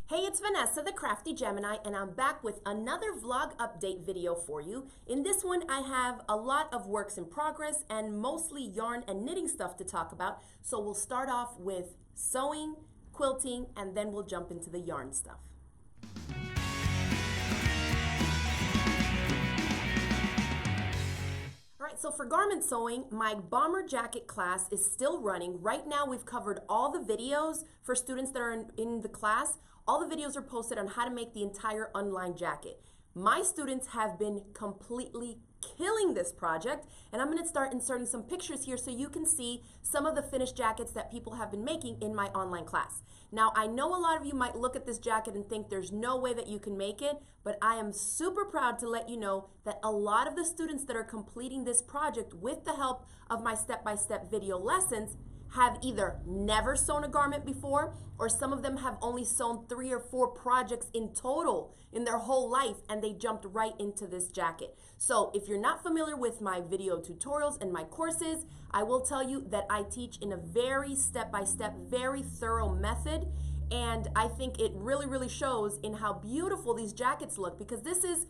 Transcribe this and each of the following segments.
Hey, it's Vanessa, the Crafty Gemini, and I'm back with another vlog update video for you. In this one, I have a lot of works in progress and mostly yarn and knitting stuff to talk about. So we'll start off with sewing, quilting, and then we'll jump into the yarn stuff. Alright, so for garment sewing, my bomber jacket class is still running. Right now we've covered all the videos for students that are in the class. All the videos are posted on how to make the entire unlined jacket. My students have been completely killing this project, and I'm going to start inserting some pictures here so you can see some of the finished jackets that people have been making in my online class. Now, I know a lot of you might look at this jacket and think there's no way that you can make it, but I am super proud to let you know that a lot of the students that are completing this project with the help of my step-by-step video lessons have either never sewn a garment before, or some of them have only sewn 3 or 4 projects in total in their whole life, and they jumped right into this jacket. So if you're not familiar with my video tutorials and my courses, I will tell you that I teach in a very step-by-step, very thorough method, and I think it really shows in how beautiful these jackets look, because this is,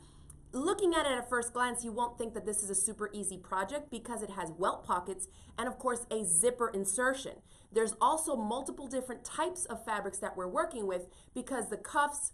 looking at it at first glance, you won't think that this is a super easy project because it has welt pockets and of course a zipper insertion. There's also multiple different types of fabrics that we're working with because the cuffs,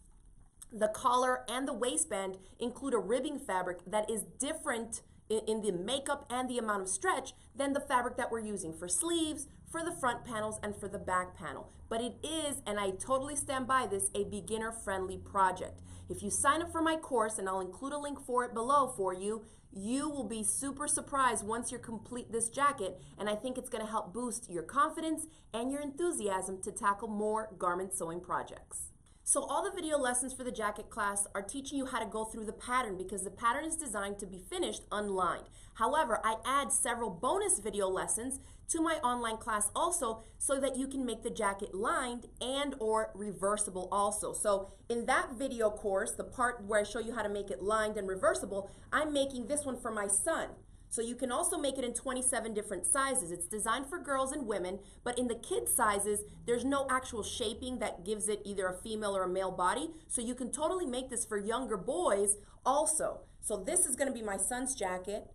the collar, and the waistband include a ribbing fabric that is different in the makeup and the amount of stretch than the fabric that we're using for sleeves, for the front panels, and for the back panel. But it is, and I totally stand by this, a beginner-friendly project. If you sign up for my course, and I'll include a link for it below for you, you will be super surprised once you complete this jacket, and I think it's going to help boost your confidence and your enthusiasm to tackle more garment sewing projects. So all the video lessons for the jacket class are teaching you how to go through the pattern because the pattern is designed to be finished unlined. However, I add several bonus video lessons to my online class also so that you can make the jacket lined and or reversible also. So in that video course, the part where I show you how to make it lined and reversible, I'm making this one for my son. So you can also make it in 27 different sizes. It's designed for girls and women, but in the kids sizes, there's no actual shaping that gives it either a female or a male body. So you can totally make this for younger boys also. So this is gonna be my son's jacket,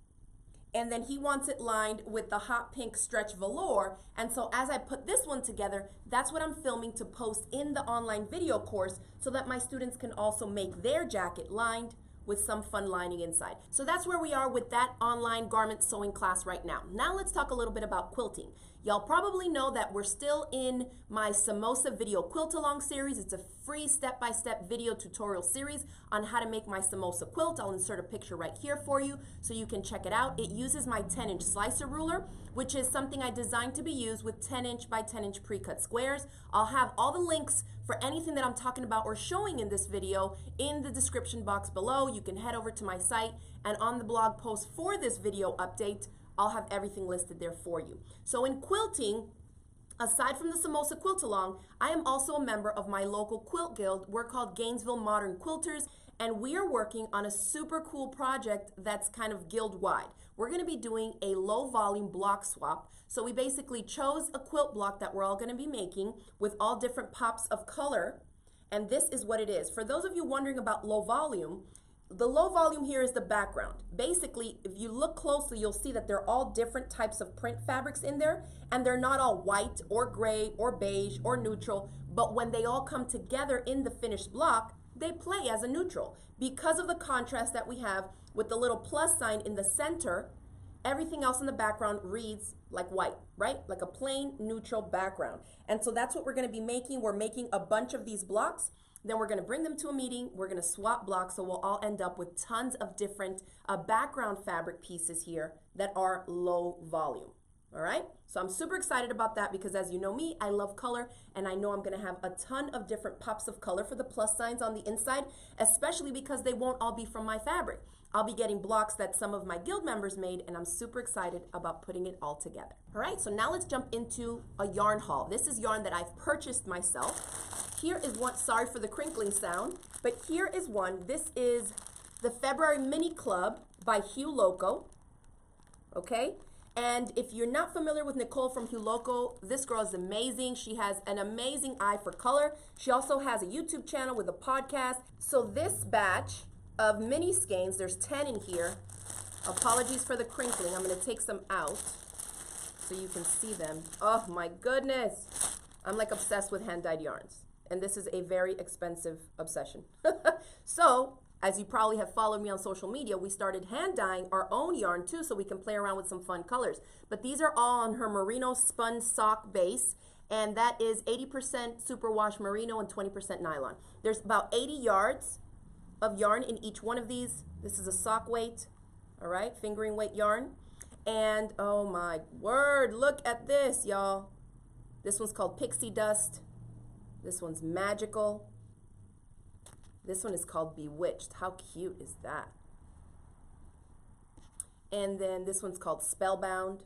and then he wants it lined with the hot pink stretch velour. And so as I put this one together, that's what I'm filming to post in the online video course so that my students can also make their jacket lined with some fun lining inside. So that's where we are with that online garment sewing class right now. Now let's talk a little bit about quilting. Y'all probably know that we're still in my Samosa video quilt along series. It's a free step-by-step video tutorial series on how to make my Samosa quilt. I'll insert a picture right here for you so you can check it out. It uses my 10-inch slicer ruler, which is something I designed to be used with 10-inch by 10-inch pre-cut squares. I'll have all the links for anything that I'm talking about or showing in this video in the description box below. You can head over to my site, and on the blog post for this video update, I'll have everything listed there for you. So in quilting, aside from the Samosa Quilt Along, I am also a member of my local quilt guild. We're called Gainesville Modern Quilters, and we are working on a super cool project that's kind of guild-wide. We're going to be doing a low-volume block swap. So we basically chose a quilt block that we're all going to be making with all different pops of color, and this is what it is. For those of you wondering about low volume, the low volume here is the background. Basically, if you look closely, you'll see that they're all different types of print fabrics in there, and they're not all white or gray or beige or neutral, but when they all come together in the finished block, they play as a neutral. Because of the contrast that we have with the little plus sign in the center, everything else in the background reads like white, right? Like a plain neutral background. And so that's what we're gonna be making. We're making a bunch of these blocks. Then we're going to bring them to a meeting. We're going to swap blocks, so we'll all end up with tons of different background fabric pieces here that are low volume. All right? So I'm super excited about that because, as you know me, I love color, and I know I'm going to have a ton of different pops of color for the plus signs on the inside, especially because they won't all be from my fabric. I'll be getting blocks that some of my guild members made, and I'm super excited about putting it all together. All right, so now let's jump into a yarn haul. This is yarn that I've purchased myself. Here is one, sorry for the crinkling sound, but here is one. This is the February Mini Club by Hugh Loco, okay? And if you're not familiar with Nicole from Huloco, this girl is amazing. She has an amazing eye for color. She also has a YouTube channel with a podcast. So this batch of mini skeins, there's 10 in here. Apologies for the crinkling. I'm gonna take some out so you can see them. Oh my goodness. I'm like obsessed with hand-dyed yarns. And this is a very expensive obsession. So, as you probably have followed me on social media, we started hand dyeing our own yarn too so we can play around with some fun colors. But these are all on her merino spun sock base, and that is 80% superwash merino and 20% nylon. There's about 80 yards of yarn in each one of these. This is a sock weight, all right, fingering weight yarn. And oh my word, look at this, y'all. This one's called Pixie Dust. This one's Magical. This one is called Bewitched. How cute is that? And then this one's called Spellbound.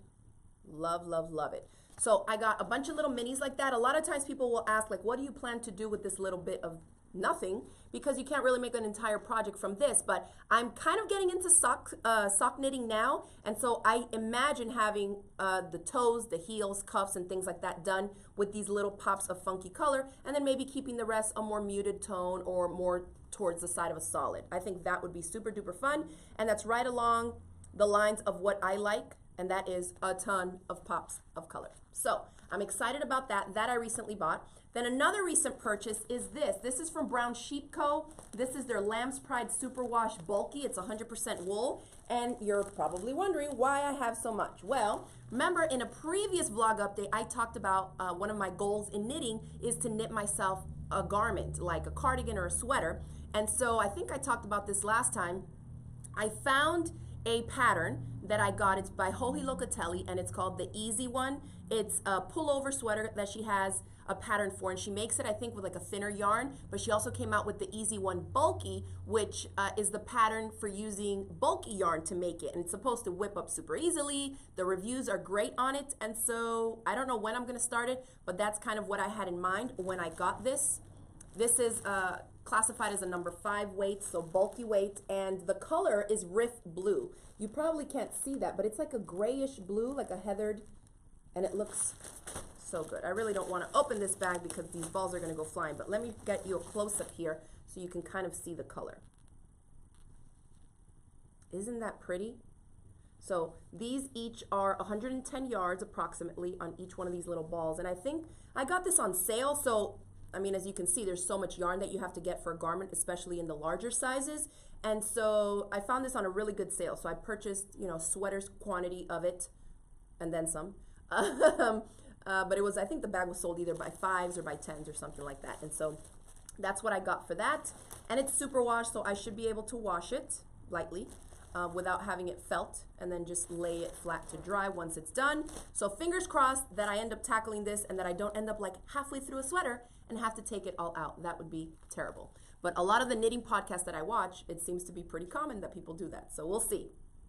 Love, love, love it. So I got a bunch of little minis like that. A lot of times people will ask, like, what do you plan to do with this little bit of nothing? Because you can't really make an entire project from this. But I'm kind of getting into sock knitting now. And so I imagine having the toes, the heels, cuffs, and things like that done with these little pops of funky color. And then maybe keeping the rest a more muted tone or more towards the side of a solid. I think that would be super duper fun. And that's right along the lines of what I like. And that is a ton of pops of color. So I'm excited about that. That I recently bought. Then another recent purchase is this. This is from Brown Sheep Co. This is their Lamb's Pride Superwash Bulky. It's 100% wool. And you're probably wondering why I have so much. Well, remember in a previous vlog update, I talked about one of my goals in knitting is to knit myself a garment, like a cardigan or a sweater. And so I think I talked about this last time. I found a pattern that I got. It's by Joji Locatelli, and it's called the Easy One. It's a pullover sweater that she has a pattern for, and she makes it, I think, with like a thinner yarn, but she also came out with the Easy One Bulky, which is the pattern for using bulky yarn to make it, and it's supposed to whip up super easily. The reviews are great on it, and so I don't know when I'm gonna start it, but that's kind of what I had in mind when I got this. This is classified as a number 5 weight, so bulky weight, and the color is Riff Blue. You probably can't see that, but it's like a grayish blue, like a heathered, and it looks so good. I really don't want to open this bag because these balls are going to go flying, but let me get you a close-up here so you can kind of see the color. Isn't that pretty? So these each are 110 yards approximately on each one of these little balls, and I think I got this on sale. So I mean, as you can see, there's so much yarn that you have to get for a garment, especially in the larger sizes. And so I found this on a really good sale. So I purchased, you know, sweaters quantity of it and then some. But it was, I think the bag was sold either by 5s or by 10s or something like that. And so that's what I got for that. And it's super wash, so I should be able to wash it lightly without having it felt, and then just lay it flat to dry once it's done. So fingers crossed that I end up tackling this and that I don't end up like halfway through a sweater and have to take it all out. That would be terrible. But a lot of the knitting podcasts that I watch, it seems to be pretty common that people do that. So we'll see.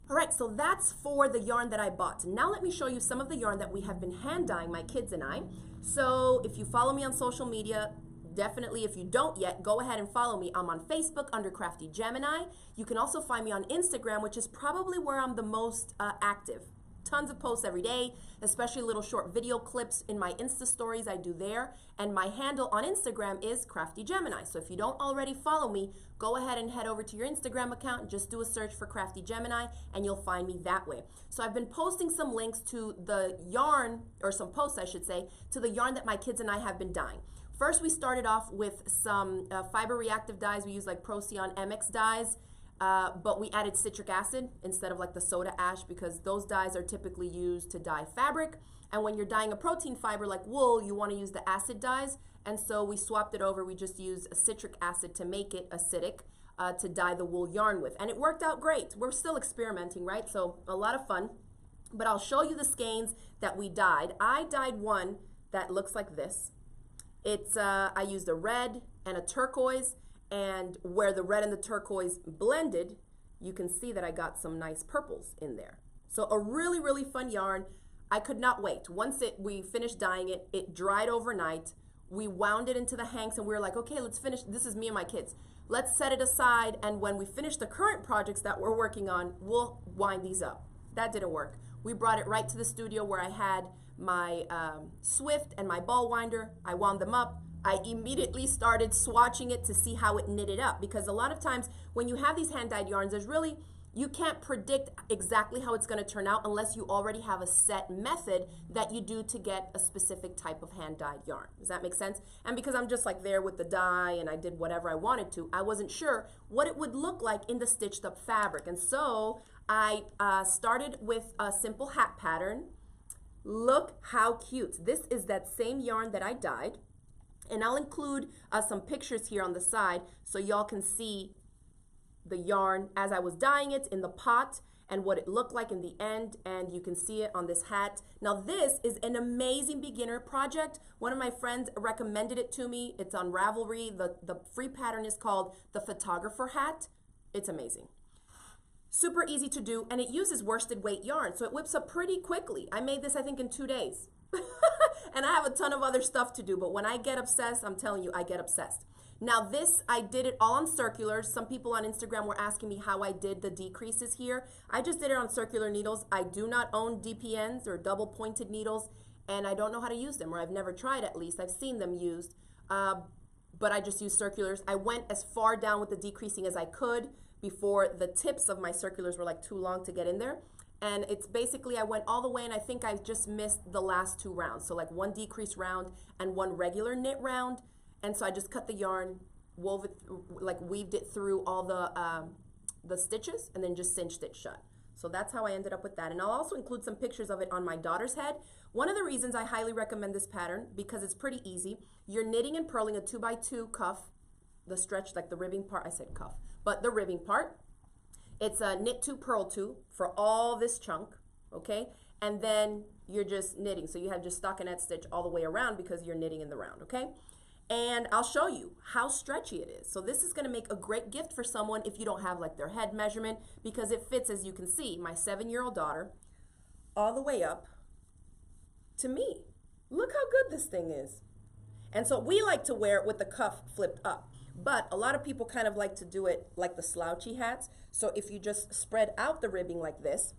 All right, so that's for the yarn that I bought. Now let me show you some of the yarn that we have been hand dyeing, my kids and I. So if you follow me on social media, definitely, if you don't yet, go ahead and follow me. I'm on Facebook under Crafty Gemini. You can also find me on Instagram, which is probably where I'm the most active. Tons of posts every day, especially little short video clips in my Insta stories I do there. And my handle on Instagram is Crafty Gemini. So if you don't already follow me, go ahead and head over to your Instagram account and just do a search for Crafty Gemini and you'll find me that way. So I've been posting some links to the yarn, or some posts I should say, to the yarn that my kids and I have been dyeing. First, we started off with some fiber reactive dyes. We use like Procyon MX dyes. But we added citric acid instead of like the soda ash, because those dyes are typically used to dye fabric. And when you're dyeing a protein fiber like wool, you want to use the acid dyes. And so we swapped it over. We just used a citric acid to make it acidic to dye the wool yarn with. And it worked out great. We're still experimenting, right? So a lot of fun. But I'll show you the skeins that we dyed. I dyed one that looks like this. It's I used a red and a turquoise. And where the red and the turquoise blended, you can see that I got some nice purples in there. So a really, really fun yarn. I could not wait. Once we finished dyeing it, it dried overnight. We wound it into the hanks and we were like, okay, let's finish. This is me and my kids. Let's set it aside. And when we finish the current projects that we're working on, we'll wind these up. That didn't work. We brought it right to the studio where I had my Swift and my ball winder. I wound them up. I immediately started swatching it to see how it knitted up, because a lot of times when you have these hand-dyed yarns, you can't predict exactly how it's going to turn out unless you already have a set method that you do to get a specific type of hand-dyed yarn. Does that make sense? And because I'm just like there with the dye and I did whatever I wanted to, I wasn't sure what it would look like in the stitched up fabric. And so I started with a simple hat pattern. Look how cute. This is that same yarn that I dyed. And I'll include some pictures here on the side so y'all can see the yarn as I was dyeing it in the pot and what it looked like in the end, and you can see it on this hat. Now this is an amazing beginner project. One of my friends recommended it to me. It's on Ravelry. The free pattern is called the Photographer Hat. It's amazing. Super easy to do, and it uses worsted weight yarn, so it whips up pretty quickly. I made this, I think, in 2 days. And I have a ton of other stuff to do, but when I get obsessed, I'm telling you, I get obsessed. Now this, I did it all on circulars. Some people on Instagram were asking me how I did the decreases here. I just did it on circular needles. I do not own DPNs or double pointed needles, and I don't know how to use them, or I've never tried at least. I've seen them used, but I just use circulars. I went as far down with the decreasing as I could before the tips of my circulars were like too long to get in there. And it's basically, I went all the way, and I think I just missed the last 2 rounds. So like 1 decrease round and 1 regular knit round. And so I just cut the yarn, wove it, weaved it through all the stitches, and then just cinched it shut. So that's how I ended up with that. And I'll also include some pictures of it on my daughter's head. One of the reasons I highly recommend this pattern, because it's pretty easy. You're knitting and purling a 2x2 cuff, the stretch, like the ribbing part, I said cuff, but the ribbing part. It's a knit 2, purl 2 for all this chunk, okay? And then you're just knitting. So you have just stockinette stitch all the way around because you're knitting in the round, okay? And I'll show you how stretchy it is. So this is gonna make a great gift for someone if you don't have like their head measurement, because it fits, as you can see, my 7-year-old daughter all the way up to me. Look how good this thing is. And so we like to wear it with the cuff flipped up. But a lot of people kind of like to do it like the slouchy hats. So if you just spread out the ribbing like this,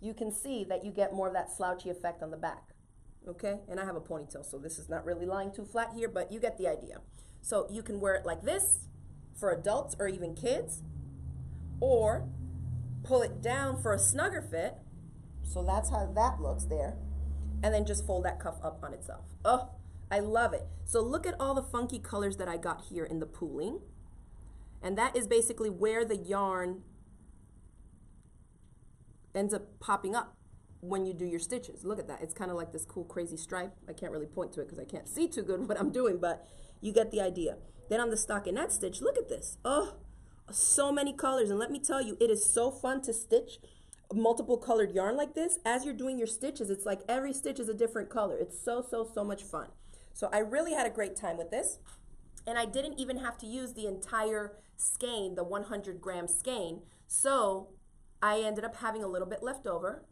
you can see that you get more of that slouchy effect on the back. Okay, and I have a ponytail, so this is not really lying too flat here, but you get the idea. So you can wear it like this for adults or even kids, or pull it down for a snugger fit. So that's how that looks there. And then just fold that cuff up on itself. Oh, I love it. So look at all the funky colors that I got here in the pooling. And that is basically where the yarn ends up popping up when you do your stitches. Look at that. It's kind of like this cool crazy stripe. I can't really point to it because I can't see too good what I'm doing, but you get the idea. Then on the stockinette stitch, look at this. Oh, so many colors. And let me tell you, it is so fun to stitch multiple colored yarn like this. As you're doing your stitches, it's like every stitch is a different color. It's so much fun. So I really had a great time with this. And I didn't even have to use the entire skein, the 100-gram skein. So I ended up having a little bit left over.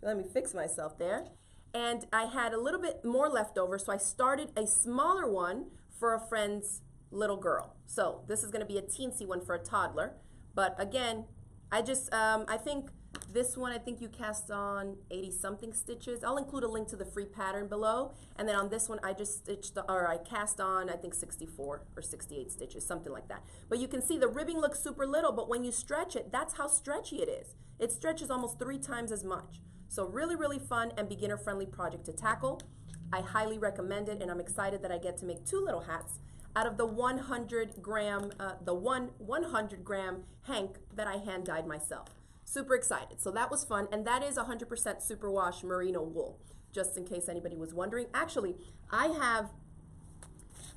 Let me fix myself there. And I had a little bit more left over, so I started a smaller one for a friend's little girl. So this is going to be a teensy one for a toddler. But again, I think this one, I think you cast on 80-something stitches. I'll include a link to the free pattern below. And then on this one, I just I cast on, I think 64 or 68 stitches, something like that. But you can see the ribbing looks super little, but when you stretch it, that's how stretchy it is. It stretches almost 3 times as much. So really fun and beginner-friendly project to tackle. I highly recommend it, and I'm excited that I get to make 2 little hats out of the 100-gram hank that I hand-dyed myself. Super excited. So that was fun, and that is 100% superwash merino wool, just in case anybody was wondering. Actually, I have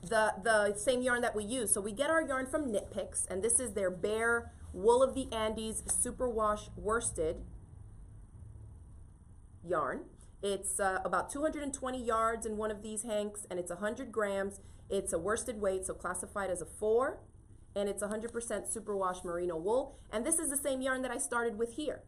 the same yarn that we use. So we get our yarn from Knit Picks, and this is their Bare Wool of the Andes superwash worsted yarn. It's about 220 yards in one of these hanks, and it's 100 grams. It's a worsted weight, so classified as a 4, and it's 100% superwash merino wool. And this is the same yarn that I started with here.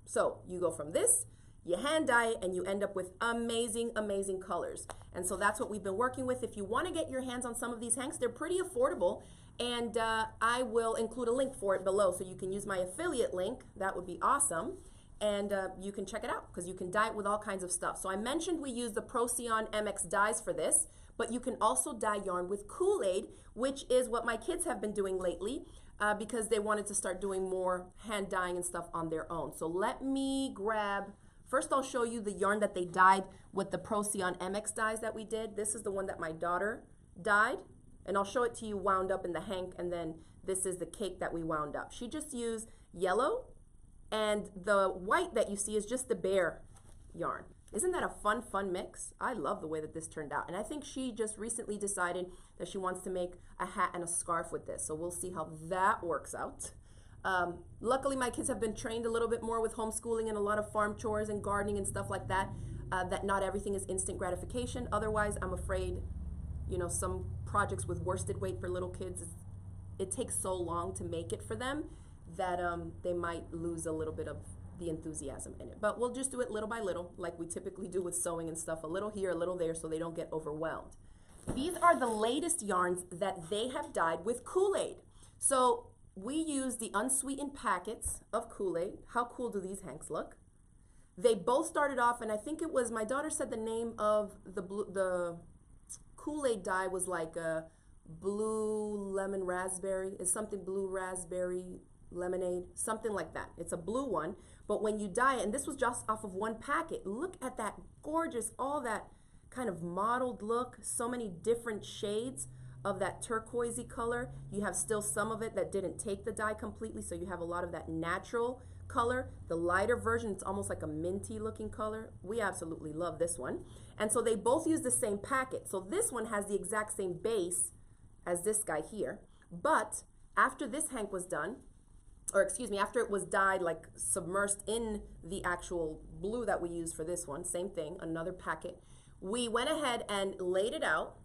So you go from this, You hand dye it and you end up with amazing, amazing colors. And so that's what we've been working with. If you want to get your hands on some of these hanks, they're pretty affordable. And I will include a link for it below so you can use my affiliate link. That would be awesome. And you can check it out because you can dye it with all kinds of stuff. So I mentioned we use the Procyon MX dyes for this, but you can also dye yarn with Kool-Aid, which is what my kids have been doing lately because they wanted to start doing more hand dyeing and stuff on their own. So let me grab, first I'll show you the yarn that they dyed with the Procyon MX dyes that we did. This is the one that my daughter dyed, and I'll show it to you wound up in the hank, and then this is the cake that we wound up. She just used yellow, and the white that you see is just the bare yarn. Isn't that a fun mix? I love the way that this turned out. And I think she just recently decided that she wants to make a hat and a scarf with this. So we'll see how that works out. Luckily, my kids have been trained a little bit more with homeschooling and a lot of farm chores and gardening and stuff like that, that not everything is instant gratification. Otherwise, I'm afraid, you know, some projects with worsted weight for little kids, it takes so long to make it for them that they might lose a little bit of the enthusiasm in it. But we'll just do it little by little, like we typically do with sewing and stuff, a little here, a little there, so they don't get overwhelmed. These are the latest yarns that they have dyed with Kool-Aid. So we use the unsweetened packets of Kool-Aid. How cool do these hanks look? They both started off, and I think it was, my daughter said the name of the Kool-Aid dye was like a blue lemon raspberry. It's something blue raspberry lemonade, something like that. It's a blue one, but when you dye it, and this was just off of one packet, look at that gorgeous, all that kind of mottled look, so many different shades of that turquoisey color. You have still some of it that didn't take the dye completely, so you have a lot of that natural color. The lighter version, it's almost like a minty looking color. We absolutely love this one. And so they both use the same packet. So this one has the exact same base as this guy here, but after this hank was done, or excuse me, after it was dyed, like submersed in the actual blue that we use for this one, same thing, another packet, we went ahead and laid it out.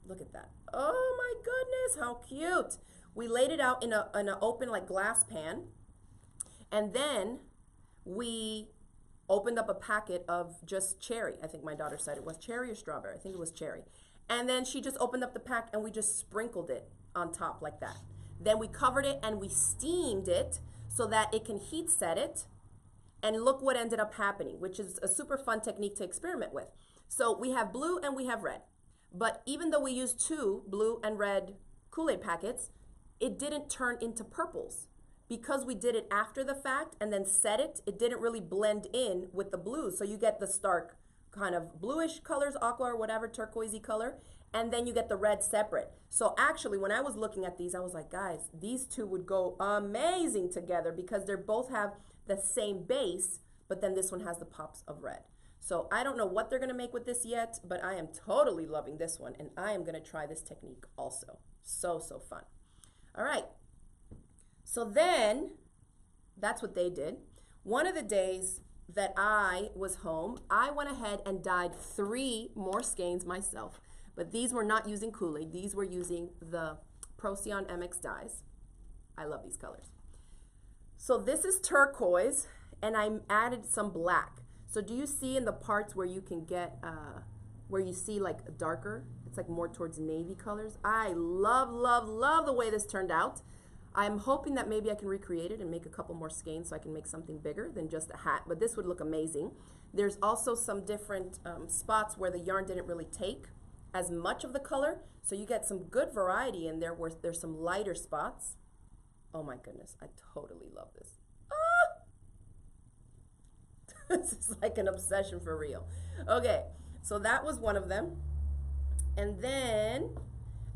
Look at that. Oh my goodness, how cute. We laid it out in an open like glass pan, and then we opened up a packet of just cherry. I think my daughter said it was cherry or strawberry. I think it was cherry. And then she just opened up the pack and we just sprinkled it on top like that. Then we covered it and we steamed it so that it can heat set it. And look what ended up happening, which is a super fun technique to experiment with. So we have blue and we have red. But even though we used two blue and red Kool-Aid packets, it didn't turn into purples. Because we did it after the fact and then set it, it didn't really blend in with the blues. So you get the stark kind of bluish colors, aqua or whatever, turquoisey color, and then you get the red separate. So actually, when I was looking at these, I was like, guys, these two would go amazing together because they both have the same base, but then this one has the pops of red. So I don't know what they're gonna make with this yet, but I am totally loving this one, and I am gonna try this technique also. So fun. All right, so then that's what they did. One of the days that I was home, I went ahead and dyed 3 more skeins myself. But these were not using Kool-Aid. These were using the Procyon MX dyes. I love these colors. So this is turquoise, and I added some black. So do you see in the parts where you can get, where you see like darker? It's like more towards navy colors. I love the way this turned out. I'm hoping that maybe I can recreate it and make a couple more skeins so I can make something bigger than just a hat, but this would look amazing. There's also some different spots where the yarn didn't really take as much of the color, so you get some good variety in there where there's some lighter spots. Oh my goodness, I totally love this. Ah! This is like an obsession for real. Okay, so that was one of them. And then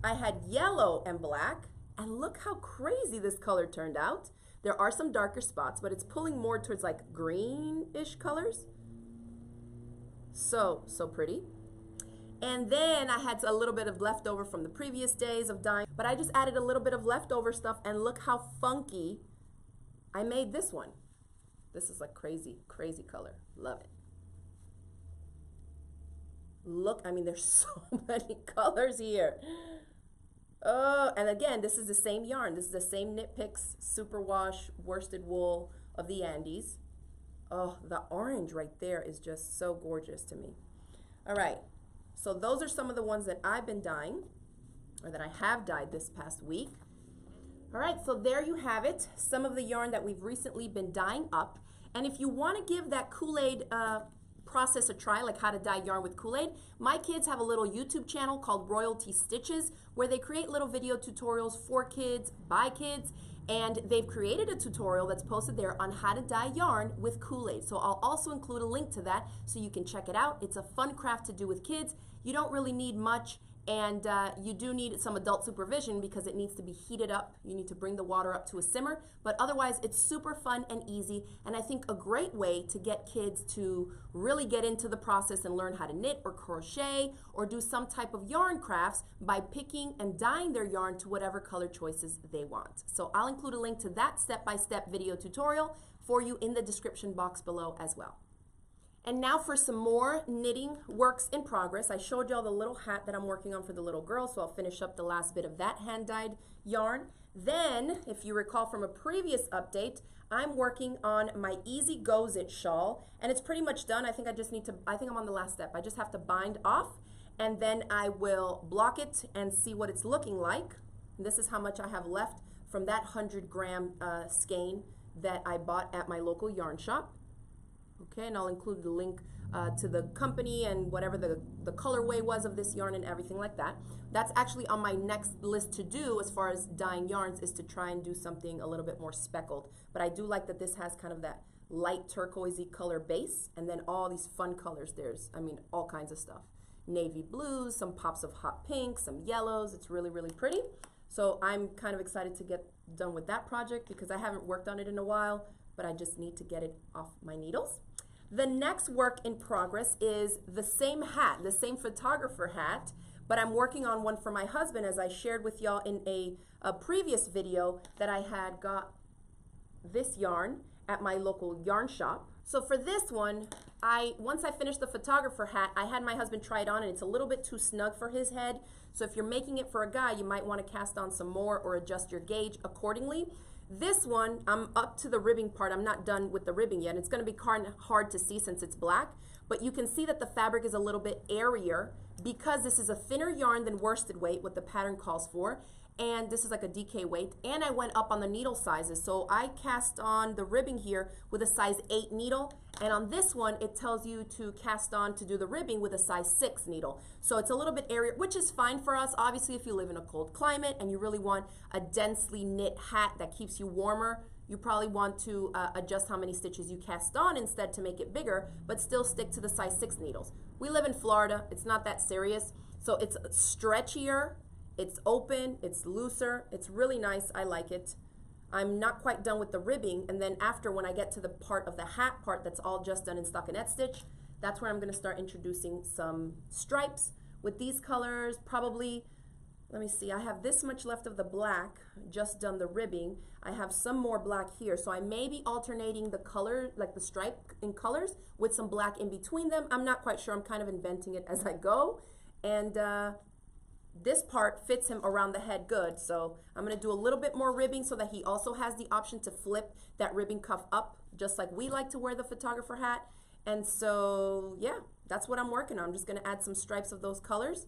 I had yellow and black, and look how crazy this color turned out. There are some darker spots, but it's pulling more towards like greenish colors. So pretty. And then I had a little bit of leftover from the previous days of dyeing, but I just added a little bit of leftover stuff, and look how funky I made this one. This is like crazy color. Love it. Look, I mean, there's so many colors here. Oh, and again, this is the same yarn. This is the same Knit Picks Superwash worsted wool of the Andes. Oh, the orange right there is just so gorgeous to me. All right, so those are some of the ones that I've been dyeing, or that I have dyed this past week. All right, so there you have it, some of the yarn that we've recently been dyeing up. And if you want to give that Kool-Aid process a try, like how to dye yarn with Kool-Aid, my kids have a little YouTube channel called Royalty Stitches, where they create little video tutorials for kids, by kids, and they've created a tutorial that's posted there on how to dye yarn with Kool-Aid. So I'll also include a link to that so you can check it out. It's a fun craft to do with kids. You don't really need much, and you do need some adult supervision because it needs to be heated up. You need to bring the water up to a simmer, but otherwise it's super fun and easy, and I think a great way to get kids to really get into the process and learn how to knit or crochet or do some type of yarn crafts by picking and dyeing their yarn to whatever color choices they want. So I'll include a link to that step-by-step video tutorial for you in the description box below as well. And now for some more knitting works in progress. I showed y'all the little hat that I'm working on for the little girl, so I'll finish up the last bit of that hand-dyed yarn. Then, if you recall from a previous update, I'm working on my Easy Goes It shawl, and it's pretty much done. I think I'm on the last step. I just have to bind off, and then I will block it and see what it's looking like. And this is how much I have left from that 100-gram skein that I bought at my local yarn shop. Okay, and I'll include the link to the company and whatever the colorway was of this yarn and everything like that. That's actually on my next list to do as far as dyeing yarns, is to try and do something a little bit more speckled. But I do like that this has kind of that light turquoisey color base, and then all these fun colors. There's, I mean, all kinds of stuff. Navy blues, some pops of hot pink, some yellows. It's really, really pretty. So I'm kind of excited to get done with that project because I haven't worked on it in a while, but I just need to get it off my needles. The next work in progress is the same hat, the same photographer hat, but I'm working on one for my husband, as I shared with y'all in a previous video that I had got this yarn at my local yarn shop. So for this one, once I finished the photographer hat, I had my husband try it on, and it's a little bit too snug for his head. So if you're making it for a guy, you might want to cast on some more or adjust your gauge accordingly. This one, I'm up to the ribbing part. I'm not done with the ribbing yet. It's going to be kind of hard to see since it's black, but you can see that the fabric is a little bit airier because this is a thinner yarn than worsted weight, what the pattern calls for, and this is like a DK weight, and I went up on the needle sizes. So I cast on the ribbing here with a size 8 needle, and on this one it tells you to cast on to do the ribbing with a size 6 needle. So it's a little bit airier, which is fine for us. Obviously, if you live in a cold climate and you really want a densely knit hat that keeps you warmer, you probably want to adjust how many stitches you cast on instead to make it bigger, but still stick to the size 6 needles. We live in Florida. It's not that serious. So it's stretchier, it's open, it's looser, it's really nice. I like it. I'm not quite done with the ribbing, and then after, when I get to the part of the hat part that's all just done in stockinette stitch, that's where I'm going to start introducing some stripes with these colors. Probably, let me see, I have this much left of the black, just done the ribbing. I have some more black here, so I may be alternating the color, like the stripe in colors, with some black in between them. I'm not quite sure. I'm kind of inventing it as I go, and this part fits him around the head good, so I'm going to do a little bit more ribbing so that he also has the option to flip that ribbing cuff up, just like we like to wear the photographer hat. And so, yeah, that's what I'm working on. I'm just going to add some stripes of those colors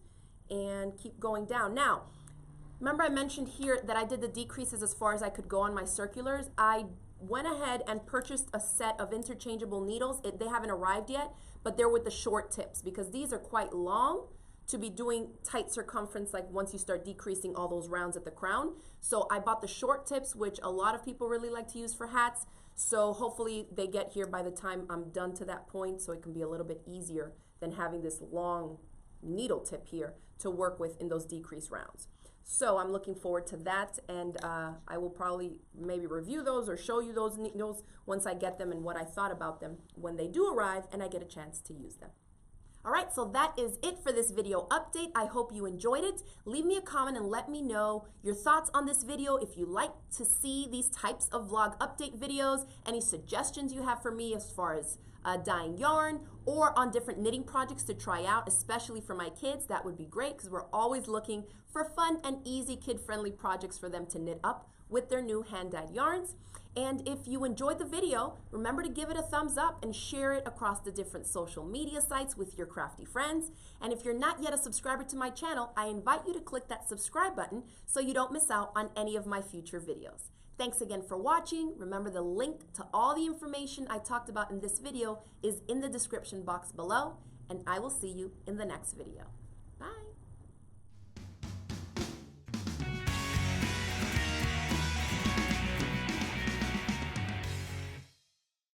and keep going down. Now, remember I mentioned here that I did the decreases as far as I could go on my circulars. I went ahead and purchased a set of interchangeable needles. They haven't arrived yet, but they're with the short tips because these are quite long to be doing tight circumference, like once you start decreasing all those rounds at the crown. So I bought the short tips, which a lot of people really like to use for hats. So hopefully they get here by the time I'm done to that point, so it can be a little bit easier than having this long needle tip here to work with in those decrease rounds. So I'm looking forward to that, and I will probably maybe review those or show you those needles once I get them and what I thought about them when they do arrive and I get a chance to use them. All right, so that is it for this video update. I hope you enjoyed it. Leave me a comment and let me know your thoughts on this video. If you like to see these types of vlog update videos, any suggestions you have for me as far as dyeing yarn or on different knitting projects to try out, especially for my kids, that would be great because we're always looking for fun and easy kid-friendly projects for them to knit up with their new hand-dyed yarns. And if you enjoyed the video, remember to give it a thumbs up and share it across the different social media sites with your crafty friends. And if you're not yet a subscriber to my channel, I invite you to click that subscribe button so you don't miss out on any of my future videos. Thanks again for watching. Remember, the link to all the information I talked about in this video is in the description box below, and I will see you in the next video.